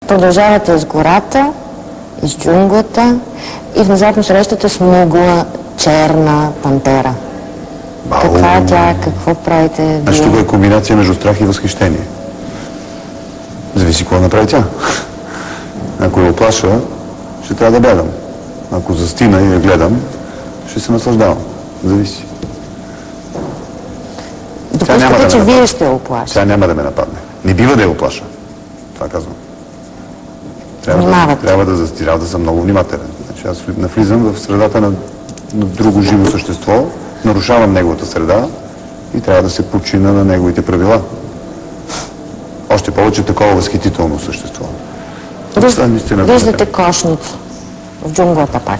продължавате из гората, из джунглата и внезапно срещате смугла, черна пантера. Каква е тя? Какво правите? Значи това е комбинация между страх и възхищение. Зависи какво направи тя. Ако я оплаша, ще трябва да бягам. Ако застина и я гледам, ще се наслаждавам. Зависи. Допускате, че вие ще я оплаша. Тя няма да ме нападне. Не бива да я оплаша. Това казвам. Трябва да съм много внимателен. Значи аз навлизам в средата на друго живо същество, нарушавам неговата среда и трябва да се подчина на неговите правила. Още повече такова възхитително същество. Виждате кошница в джунглата пак.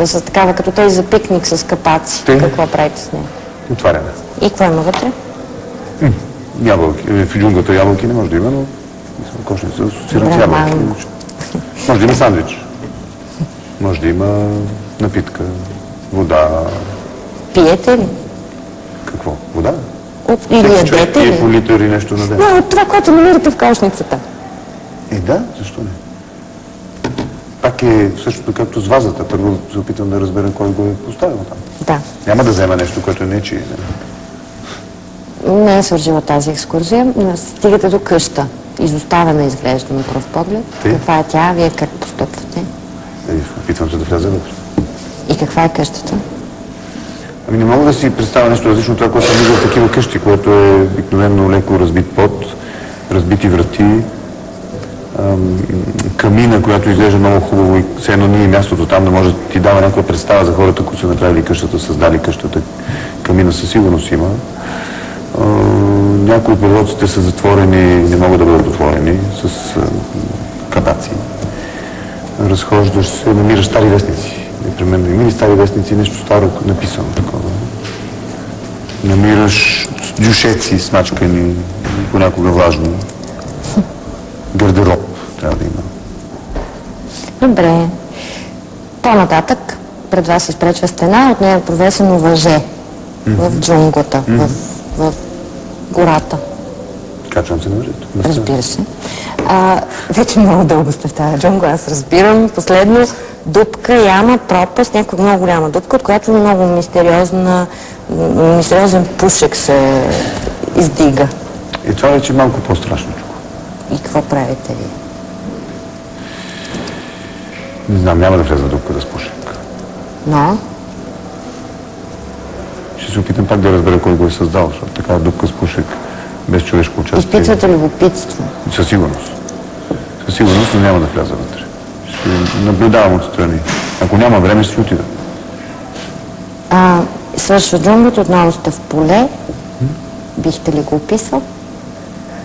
С такава, като тези за пикник с капаци. Какво правите с нея? Отваряме. И какво има вътре? Ябълки. В джунглата ябълки не може да има, но кошница асоциирам с ябълки. Може да има сандвич. Може да има напитка, вода. Пиете ли? Какво? Вода? Или ядете ли? И по литър и нещо на ден. Но от това, което намирате в кошницата. Да, защо не? Пак е същото както с вазата. Първо се опитвам да разбера кой го е поставил там. Да. Няма да взема нещо, което не е чие. Не е свършила тази екскурзия. Стигате до къща. Изоставена изглежда на пръв поглед. Каква е тя? Вие как постъпвате? Опитвам се да вляза вътре. И каква е къщата? Ами не мога да си представя нещо различно от това, което съм виждал в такива къщи, което е обикновено леко разбит пот, разбити врати, камина, която изглежда много хубаво и все едно ние мястото там да може да ти дава някаква представа за хората, които са направили къщата, създали къщата. Камина със сигурност има. Някои от прозорците са затворени, не могат да бъдат отворени с кабаци. Разхождаш се, намираш стари вестници. Непременно има ли стари вестници, нещо старо написано такова. Намираш дюшеци смачкани, понякога влажни. Гардероб трябва да има. Добре. По-нататък пред вас изпречва стена, от нея е провесено въже в джунглата, в гората. Качвам се на въжето. Разбира се. Вече много дълго сте в тази джунгла, аз разбирам. Последно, дупка, яма, пропаст, някаква много голяма дупка, от която много мистериозен пушек се издига. И това вече е малко по-страшно. И какво правите ви? Не знам, няма да влеза в дупка да с пушек. Но? Ще се опитам пак да разбера кой го е създал, защото такава дупка с пушек без човешко участие. Изпитвате любопитство? Със сигурност. Със сигурност, но няма да вляза вътре. Ще наблюдавам отстрани. Ако няма време, ще отида. Свършва джунглата, отново сте в поле. Бихте ли го описал?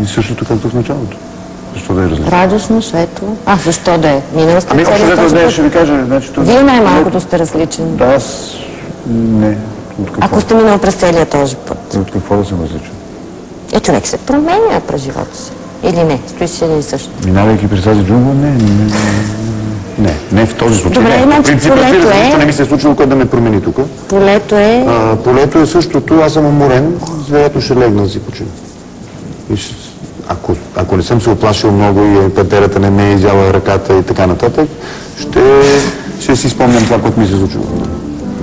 И същото както в началото. Защо да е различно? Радостно, светло. Защо да е? Минал сте целият този път. Ще ви кажа, Вие най-малкото сте различен. Да, аз не. Ако сте минал през целия този път. От какво да съм различен? Човек се променя през живота си. Или не? Стои си или също. Минавайки през тази джунгла, не в този случай. Добре, значи полето е... Не ми се е случило кой да ме промени тук. Полето е... Полето е същото. Аз съм уморен, вероятно ще легна да си почина. Ако не съм се оплашил много и пантерата не ме е изяла ръката и така нататък, ще си спомням това, което ми се случило.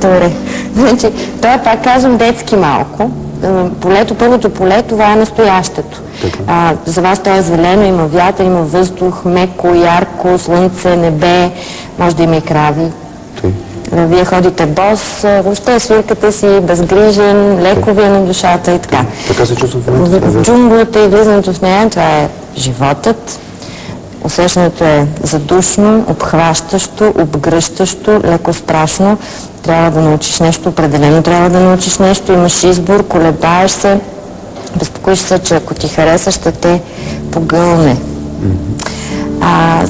Добре. Значи, това пак казвам детски малко. Полето, първото поле, това е настоящето. За вас това е зелено, има вятър, има въздух, меко, ярко, слънце, небе, може да има и крави. Вие ходите бос, въобще свирката си, безгрижен, леко ви е на душата и така. Така се чувствам в джунглата и влизането в нея, това е животът. Усещането е задушно, обхващащо, обгръщащо, леко страшно. Трябва да научиш нещо, определено трябва да научиш нещо, имаш избор, колебаеш се, безпокоиш се, че ако ти хареса, ще те погълне.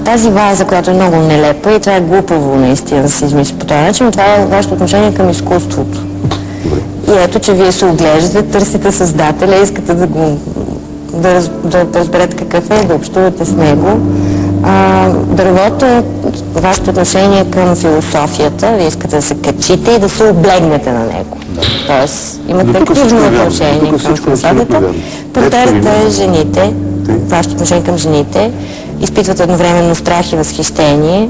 Тази ваза, която е много нелепа и това е глупаво наистина да се измисли по този начин, това е вашето отношение към изкуството. И ето, че вие се оглеждате, търсите създателя, искате да разберете какъв е, да общувате с него. Дървото е вашето отношение към философията, вие искате да се качите и да се облегнете на него. Тоест, имате активно отношение към философията. Портерата е жените, вашето отношение към жените. изпитват едновременно страх и възхищение,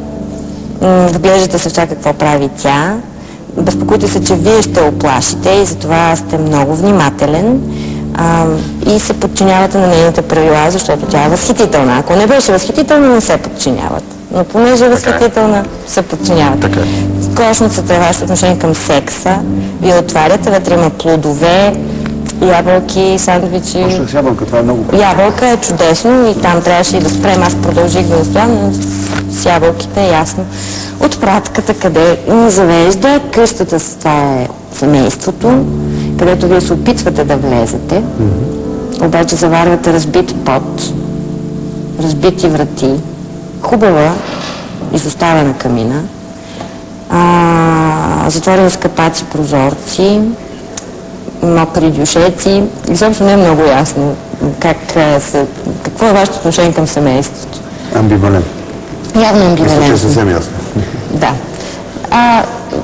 вглеждате се в това какво прави тя, безпокоите се, че вие ще оплашите и затова сте много внимателен и се подчинявате на нейните правила, защото тя е възхитителна. Ако не беше възхитителна, не се подчиняват. Но понеже е възхитителна, се подчиняват. Кошницата е вашето отношение към секса. Вие отваряте, вътре има плодове, ябълки, сандвичи. Почнах с ябълка, това е много. Ябълка е чудесно и там трябваше и да спрем. Аз продължих да настоявам, но с ябълките е ясно. Отпратката къде ни завежда, къщата с това е семейството, където вие се опитвате да влезете, обаче заварвате разбит пот, разбити врати, хубава изоставена камина, затворени скапаци, прозорци, мокри дюшеци. Изобщо не е много ясно какво е вашето отношение към семейството. Амбивалент. Явно амбивалентно. Мисля, че е съвсем ясно. Да.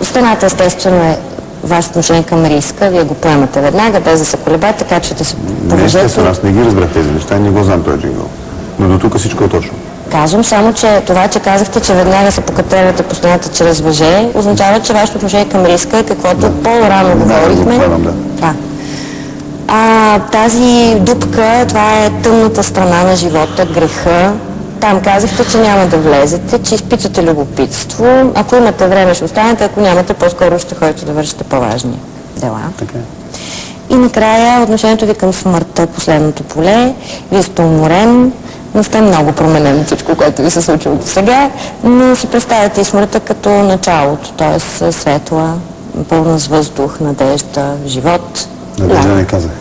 Стената естествено е вашето отношение към риска. Вие го поемате веднага, без да се колебаете, така че да се положете. Естествено, аз не ги разбрах тези неща, не го знам този джингъл. Но до тук всичко е точно. Казвам само, че това, че казахте, че веднага се покатервате по стената чрез въже, означава, че вашето отношение към риска е каквото по-рано говорихме. Да. Тази дупка, това е тъмната страна на живота, греха. Там казахте, че няма да влезете, че изпитвате любопитство. Ако имате време, ще останете, ако нямате, по-скоро ще ходите да вършите по-важни дела. Така. И накрая отношението ви към смъртта, последното поле. Вие сте уморен, не сте много променен от всичко, което ви се случило до сега, но си представяте и смъртта като началото, т.е. светла, пълна с въздух, надежда, живот. Надежда не казах.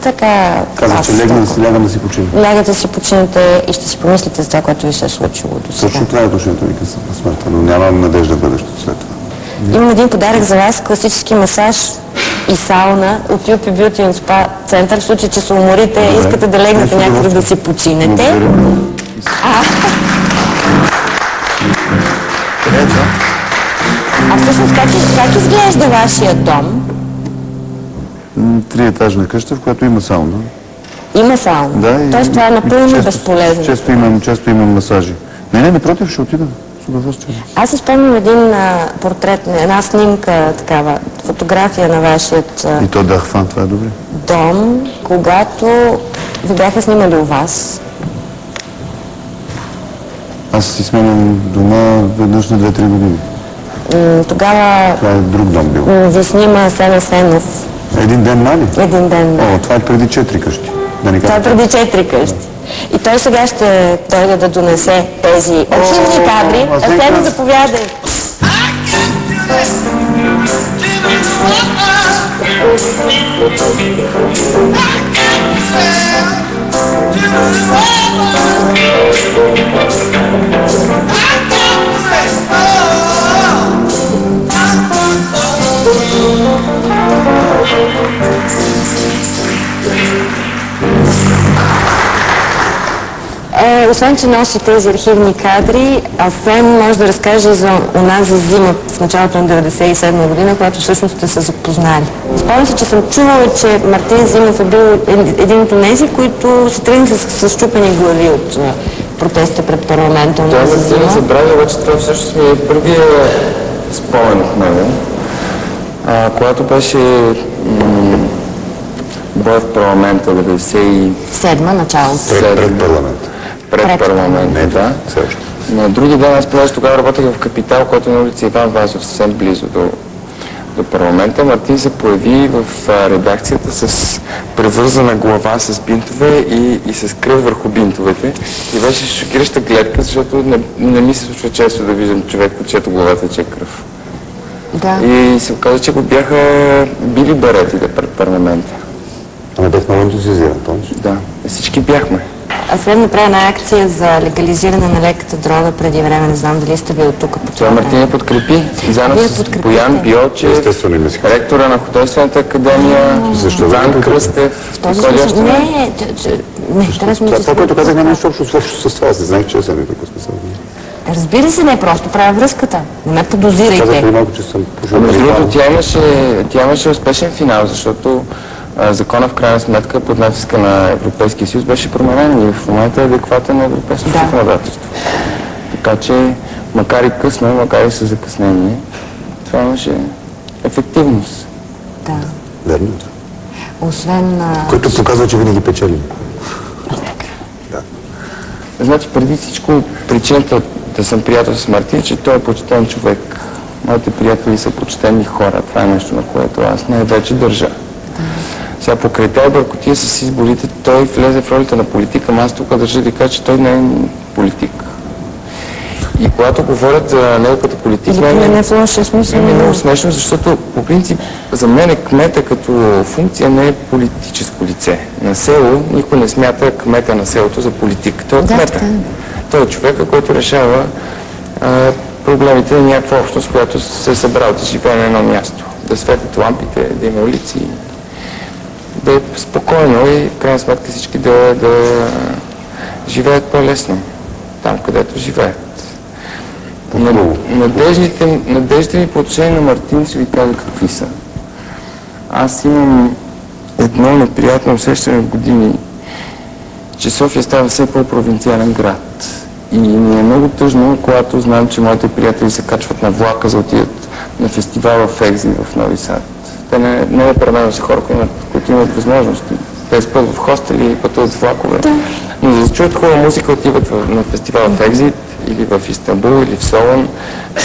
Така... Казах, че лягам да си почина. Лягате да си починете и ще си помислите за това, което ви се е случило до сега. Точно това е отношението ми към смъртта, но нямам надежда в бъдещето след това. Имам един подарък за вас, класически масаж и сауна от UP Beauty and Spa център, в случай, че се уморите и искате да легнете някъде да си починете. Всъщност как изглежда вашия дом? 3-етажна къща, в която има сауна. Има сауна? Да, тоест това е напълно безполезно. Често имам масажи. Не, напротив, ще отида. С удоволствие. Аз си спомням един портрет, една снимка, такава, фотография на вашият И то Дахфан, това е добре. дом, когато ви бяха снимали у вас. Аз си сменям дома веднъж на 2-3 години. Тогава Това е друг дом бил. ви снима Сен Асенов. Един ден, нали? Един ден, да. О, това е преди 4 къщи. Да не Това е преди 4 къщи. И той сега ще дойде да донесе тези архивни кадри. Асен, заповядай. Освен, че носи тези архивни кадри, Асен може да разкаже за онази зима в началото на 1997 година, когато всъщност сте се запознали. Спомням се, че съм чувала, че Мартин Зимов е бил един от тези, които се тръгнаха с счупени глави от протестите пред парламента. Това не забравя, обаче това всъщност ми е първия спомен от него, когато беше бой в парламента 97 началото. Пред парламента. Пред парламента, да. Все още. На други ден аз понеже тогава работех в Капитал, който е на улица Иван Вазов, съвсем близо до парламента. Мартин се появи в редакцията с превързана глава с бинтове и с кръв върху бинтовете. И беше шокираща гледка, защото не ми се случва често да виждам човек, от чието главата тече кръв. Да. И се оказа, че го бяха били баретите пред парламента. Ама бях много ентузиазиран, помниш? Да, всички бяхме. След направи една акция за легализиране на леката дрога преди време, не знам дали сте бил тук по това време. Мартин я подкрепи, заедно с Боян Биочев, ректора на Художествената академия, Ван Кръстев. Това, което казах, няма нищо общо с това. Аз не знаех, че съм и такъв смисъл. Разбира се, не, просто правя връзката. Не ме подозирайте. Казах преди малко, че съм пушил. Между другото, тя имаше успешен финал, защото закона в крайна сметка под натиска на Европейския съюз беше променен и в момента е адекватен на европейското законодателство. Така че, макар и късно, макар и със закъснение, това имаше ефективност. Да. Верно. Освен... Който показва, че винаги печели. Да. Значи, преди всичко, причината да съм приятел с Мартин, че той е почтен човек. Моите приятели са почтени хора. Това е нещо, на което аз най-вече държа. Сега покрай тези бъркотия с изборите, той влезе в ролята на политика, но аз тук държа да кажа, че той не е политик. И когато говорят за него като политик, не е в лошия смисъл. е много смешно, защото по принцип за мен кмета като функция не е политическо лице. На село никой не смята кмета на селото за политик. Той е кмета. Той е човека, който решава проблемите на някаква общност, която се е събрала да живее на едно място. Да светят лампите, да има улици, да е спокойно и в крайна сметка всички да живеят по-лесно там, където живеят. Надеждите ми по отношение на Мартин ще ви кажа какви са. Аз имам едно неприятно усещане в години, че София става все по-провинциален град. И ми е много тъжно, когато знам, че моите приятели се качват на влака за отидат на фестивал в Екзи в Нови Сад. Те не непременно са хора, които имат възможности. Те спят в хостели и пътуват с влакове. Но за да чуят хубава музика, отиват на фестивал в Екзит или в Истанбул, или в Солун,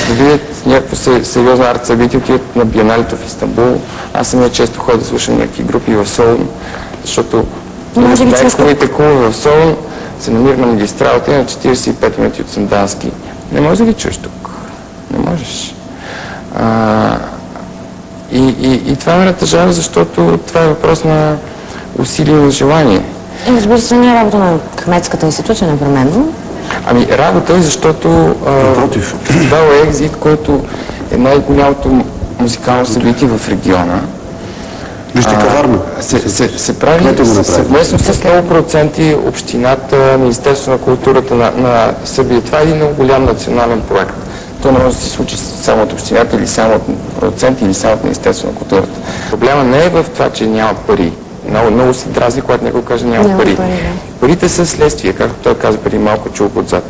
да видят някакво сериозно арт събитие, отиват на биеналето в Истанбул. Аз самия често ходя да слушам някакви групи в Солун, защото най-хубавите клубове в Солун се намира на магистралата на 45 минути от Сандански. Не можеш да ги чуеш тук. Не можеш. И това ме натъжава, защото това е въпрос на усилие и на желание. И разбира се, не е работа на кметската институция, непременно. Ами работа е, защото фестивал Екзит, който е най-голямото музикално събитие в региона, Вижте каварна. се прави съвместно с много проценти общината, Министерството на културата на Сърбия. Това е един много голям национален проект. То не може да се случи само от общината или само от проценти или само от Министерството на културата. Проблема не е в това, че няма пари. Много се дразни, когато някой каже няма пари. Парите са следствие, както той каза преди малко, чулък отзад.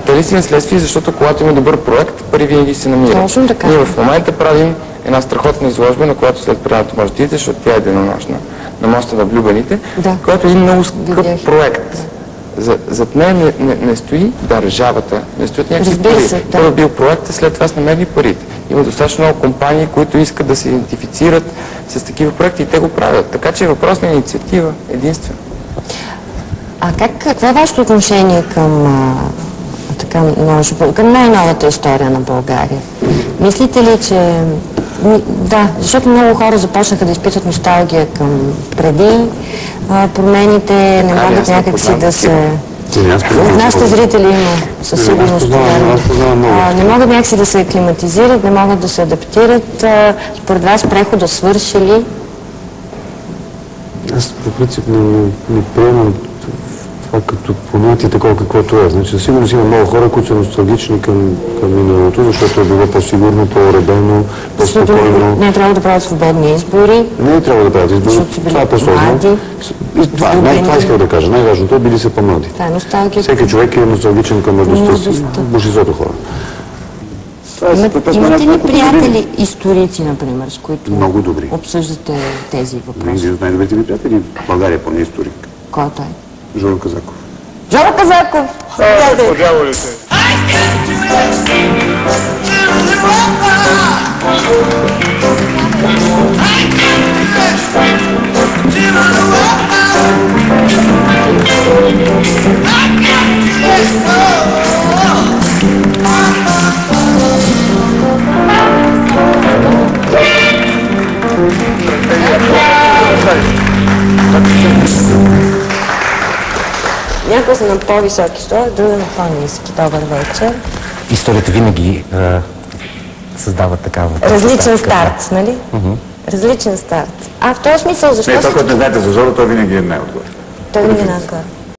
Те ли са следствие, защото когато има добър проект, пари винаги се намират. Ние в момента правим една страхотна изложба, на която след предаването може да идете, защото тя е денонощна, на моста на влюбените, която е един много скъп проект. Зад нея не стои държавата, не стоят някакви пари. Това е бил проект, след това са намерили парите. Има достатъчно много компании, които искат да се идентифицират с такива проекти и те го правят. Така че е въпрос на инициатива единствено. А какво е вашето отношение към най-новата история на България? Мислите ли, че... Да, защото много хора започнаха да изпитват носталгия към преди промените, не могат някакси да се... Нашите зрители има със сигурност. Не могат някакси да се аклиматизират, не могат да се адаптират. Според вас прехода свърши ли? Аз по принцип не приемам това като понятие такова каквото е. Значи, сигурно има много хора, които са носталгични към миналото, защото е било по-сигурно, по-уредено, по-спокойно. Не е трябвало да правят свободни избори. Не е трябвало да правят избори. Това е по-сложно. Това исках да кажа. Най-важното е били са по-млади. Всеки човек е носталгичен към младостта си, большинството хора. Имате ли приятели историци, например, с които много добри обсъждате тези въпроси? Един от най-добрите ми приятели в България, поне историк. Кой е той? Жоро Казаков. Жоро Казаков! Подяволите! Някои са на по-високи столи, други на по-ниски. Добър вечер. Историята винаги създава такава... Различен старт, нали? Различен старт. В този смисъл, защо... Не, това, което не знаете за Жоро, той винаги е най-отгоре. Той винаги е най-отгоре.